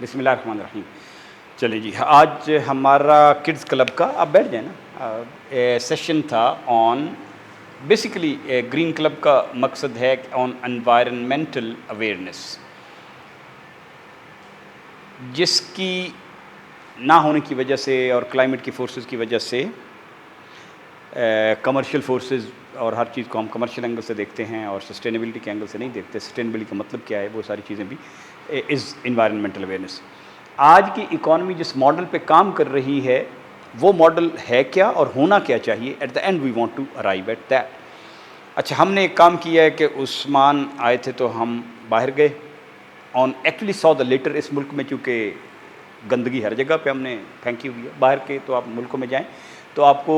बिस्मिल्लाहिर्रहमानिर्रहीम। चलिए जी, आज हमारा किड्स क्लब का, आप बैठ जाए ना, सेशन था ऑन बेसिकली ग्रीन क्लब का मकसद है ऑन एनवायरनमेंटल अवेयरनेस, जिसकी ना होने की वजह से और क्लाइमेट की फोर्सेस की वजह से कमर्शियल फोर्सेस और हर चीज़ को हम कमर्शियल एंगल से देखते हैं और सस्टेनेबिलिटी के एंगल से नहीं देखते। सस्टेनेबिलिटी का मतलब क्या है, वो सारी चीज़ें भी इज़ इन्वायरमेंटल अवेयरनेस। आज की इकॉनमी जिस मॉडल पे काम कर रही है, वो मॉडल है क्या और होना क्या चाहिए, at the end we want to arrive at that. अच्छा, हमने एक काम किया है कि उस्मान आए थे तो हम बाहर गए on actually saw the letter. इस मुल्क में चूँकि गंदगी हर जगह पे हमने फेंकी हुई है, बाहर के तो आप मुल्कों में जाएं तो आपको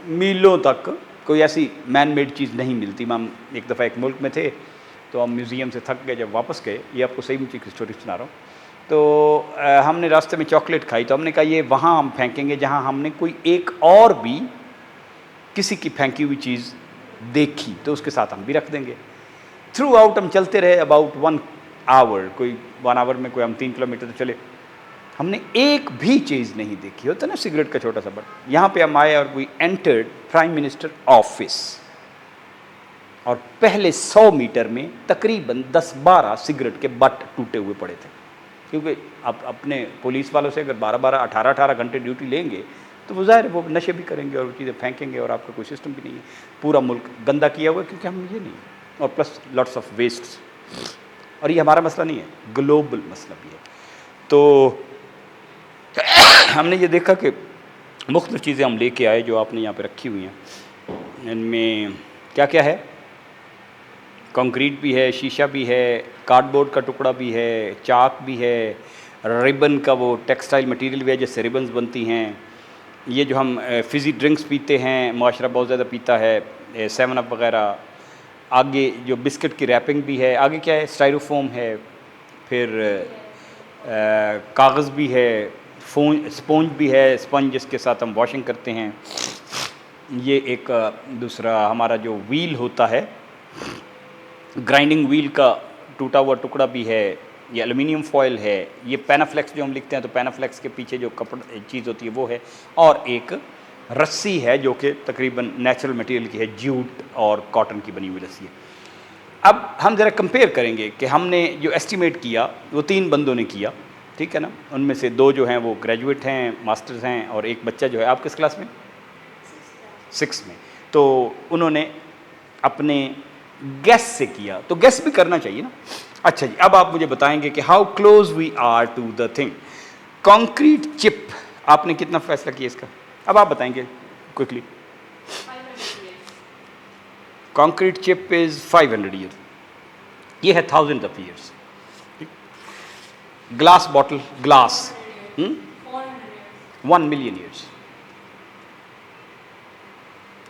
मीलों तक कोई ऐसी मैन मेड चीज़ नहीं मिलती। हम एक दफ़ा एक मुल्क में थे तो हम म्यूज़ियम से थक गए, जब वापस गए, ये आपको सही मुझे की स्टोरी सुना रहा हूँ, तो हमने रास्ते में चॉकलेट खाई तो हमने कहा ये वहाँ हम फेंकेंगे जहाँ हमने कोई एक और भी किसी की फेंकी हुई चीज़ देखी, तो उसके साथ हम भी रख देंगे। थ्रू आउट हम चलते रहे अबाउट 1 आवर, कोई 1 आवर में कोई हम 3 किलोमीटर तो चले, हमने एक भी चीज़ नहीं देखी। होता ना सिगरेट का छोटा सा बट, यहाँ पे हम आए और we entered prime minister office, और पहले 100 मीटर में तकरीबन 10-12 सिगरेट के बट टूटे हुए पड़े थे, क्योंकि आप अपने पुलिस वालों से अगर 12-12, 18-18 घंटे ड्यूटी लेंगे तो वो ज़ाहिर वो नशे भी करेंगे और वो चीज़ें फेंकेंगे और आपका कोई सिस्टम भी नहीं है। पूरा मुल्क गंदा किया हुआ है क्योंकि हम ये नहीं, और प्लस लॉट्स ऑफ वेस्ट। और ये हमारा मसला नहीं है, ग्लोबल मसला भी है। तो हमने ये देखा कि मुख्तलिफ़ चीज़ें हम लेके आए जो आपने यहाँ पे रखी हुई हैं। इनमें क्या क्या है, कंक्रीट भी है, शीशा भी है, कार्डबोर्ड का टुकड़ा भी है, चाक भी है, रिबन का वो टेक्सटाइल मटेरियल भी है जिससे रिबन्स बनती हैं। ये जो हम फ़िज़ी ड्रिंक्स पीते हैं, माशरा बहुत ज़्यादा पीता है, 7 अप वगैरह। आगे जो बिस्किट की रैपिंग भी है, आगे क्या है, स्टाइरोफोम है, फिर कागज़ भी है, स्पॉन्ज भी है, स्पंज जिसके साथ हम वॉशिंग करते हैं। ये एक दूसरा हमारा जो व्हील होता है, ग्राइंडिंग व्हील का टूटा हुआ टुकड़ा भी है, ये एलुमिनियम फॉयल है, ये पैनाफ्लेक्स जो हम लिखते हैं तो पैनाफ्लेक्स के पीछे जो कपड़ा चीज़ होती है वो है, और एक रस्सी है जो कि तकरीबन नेचुरल मटेरियल की है, जूट और कॉटन की बनी हुई रस्सी है। अब हम ज़रा कंपेयर करेंगे कि हमने जो एस्टिमेट किया वो 3 बंदों ने किया, ठीक है ना। उनमें से 2 जो हैं वो ग्रेजुएट हैं, मास्टर्स हैं, और एक बच्चा जो है, आप किस क्लास में? 6 में। तो उन्होंने अपने गैस से किया, तो गैस भी करना चाहिए ना। अच्छा जी, अब आप मुझे बताएंगे कि how close we are to the thing. Concrete chip, आपने कितना फैसला किया इसका, अब आप बताएंगे quickly. Concrete chip is 500 year, ये है thousand of years. Glass bottle, glass 1 million years.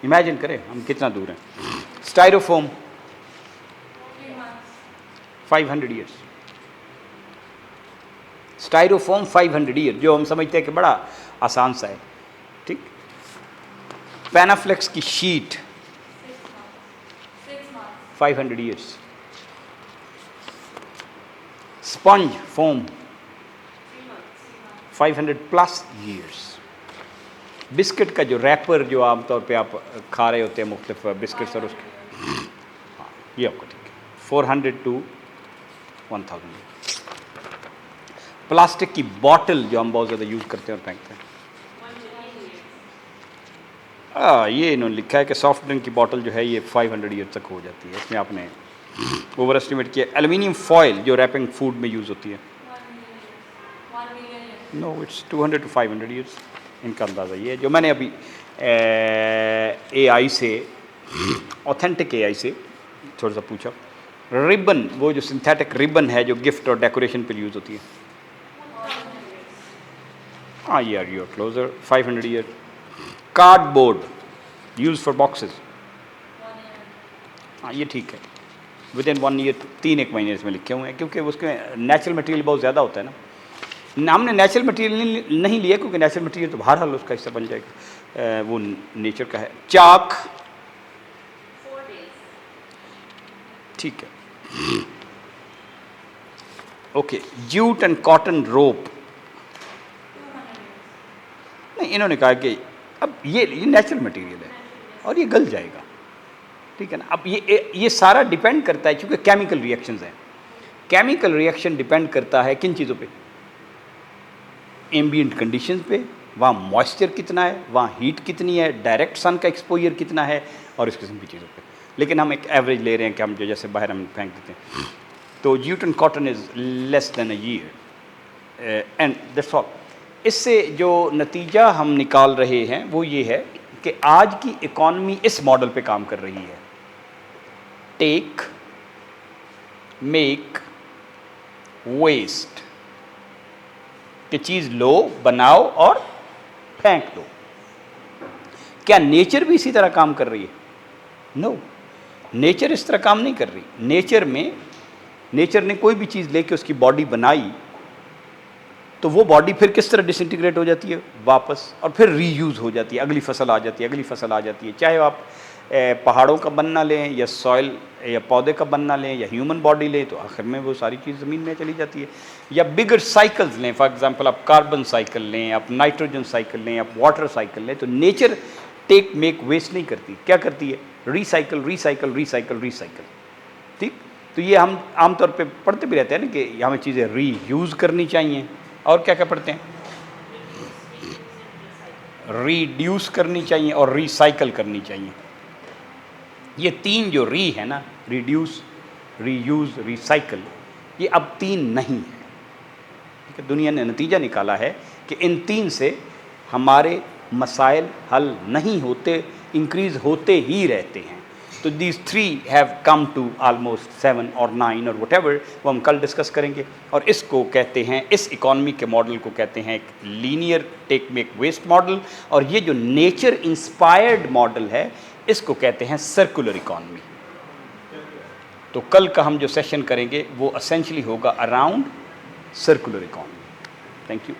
Imagine करें हम कितना दूर हैं। Styrofoam 500 years. स्टाइरोफोम 500 ईयर, जो हम समझते हैं कि बड़ा आसान सा है, ठीक। पैनाफ्लेक्स की sheet 500 years. Sponge foam 500+ years. Biscuit का जो रैपर जो आमतौर पे आप खा रहे होते हैं मुख्तलिफ बिस्किट्स, और उसके, हाँ ये आपको ठीक है, 400 to 1000। प्लास्टिक की बॉटल जो हम बहुत ज़्यादा यूज़ करते हैं और फेंकते हैं, ये इन्होंने लिखा है कि सॉफ्ट ड्रिंक की बॉटल जो है ये 500 ईयर तक हो जाती है। इसमें आपने ओवर एस्टिमेट किया। एल्युमिनियम फॉयल जो रैपिंग फूड में यूज़ होती है, नो इट्स 200 to 500 ईयर्स। इनका अंदाज़ा ये है जो मैंने अभी AI से, ऑथेंटिक AI से थोड़ा सा पूछा। रिबन, वो जो सिंथेटिक रिबन है जो गिफ्ट और डेकोरेशन पे यूज़ होती है, हाँ यार you are closer, 500 year. Cardboard use for boxes, हाँ ये ठीक है, विद इन 1 ईयर, 3-1 महीने इसमें लिखे हुए हैं, क्योंकि उसके नेचुरल मटेरियल बहुत ज़्यादा होता है ना। हमने नेचुरल मटेरियल नहीं लिया क्योंकि नेचुरल मटेरियल तो बहरहाल उसका हिस्सा बन जाएगा, वो नेचर का है। चाक, ठीक है। ओके, जूट एंड कॉटन रोप, नहीं इन्होंने कहा कि अब ये नेचुरल मटेरियल है और ये गल जाएगा, ठीक है ना। अब ये सारा डिपेंड करता है, क्योंकि केमिकल रिएक्शंस हैं। केमिकल रिएक्शन डिपेंड करता है किन चीज़ों पे? एम्बिएंट कंडीशंस पे, वहाँ मॉइस्चर कितना है, वहाँ हीट कितनी है, डायरेक्ट सन का एक्सपोजर कितना है, और इस किस्म की चीज़ों पे। लेकिन हम एक एवरेज ले रहे हैं कि हम जो जैसे बाहर हम फेंक देते हैं, तो jute and cotton is less than a year and that's all. इससे जो नतीजा हम निकाल रहे हैं वो ये है कि आज की इकॉनमी इस मॉडल पे काम कर रही है, टेक, मेक, वेस्ट, कि चीज़ लो, बनाओ और फेंक दो। क्या नेचर भी इसी तरह काम कर रही है? नो, नेचर इस तरह काम नहीं कर रही। नेचर ने कोई भी चीज़ लेके उसकी बॉडी बनाई, तो वो बॉडी फिर किस तरह डिसइंटीग्रेट हो जाती है वापस, और फिर रीयूज़ हो जाती है, अगली फसल आ जाती है, अगली फसल आ जाती है। चाहे आप पहाड़ों का बनना लें, या सॉइल या पौधे का बनना लें, या ह्यूमन बॉडी लें, तो आखिर में वो सारी चीज़ ज़मीन में चली जाती है। या बिगर साइकिल्स लें, फॉर एग्जांपल आप कार्बन साइकिल लें, आप नाइट्रोजन साइकिल लें, आप वाटर साइकिल लें, तो नेचर टेक मेक वेस्ट नहीं करती। क्या करती है? Recycle, recycle, recycle, recycle. ठीक, तो ये हम आमतौर पे पढ़ते भी रहते हैं ना कि हमें चीज़ें रीयूज़ करनी चाहिए, और क्या क्या पढ़ते हैं? रीड्यूस करनी चाहिए और रिसाइकल करनी चाहिए। ये तीन जो री है ना, रिड्यूस, रीयूज़, रिसाइकल, ये अब तीन नहीं है। ठीक है, दुनिया ने नतीजा निकाला है कि इन तीन से हमारे मसाइल हल नहीं होते, इंक्रीज़ होते ही रहते हैं। तो these three have come to almost 7 और 9 और वटेवर, वो हम कल डिस्कस करेंगे। और इसको कहते हैं, इस इकॉनमी के मॉडल को कहते हैं एक linear take make waste model, और ये जो नेचर इंस्पायर्ड मॉडल है इसको कहते हैं सर्कुलर इकॉनमी। तो कल का हम जो सेशन करेंगे वो एसेंशियली होगा around circular economy. Thank you.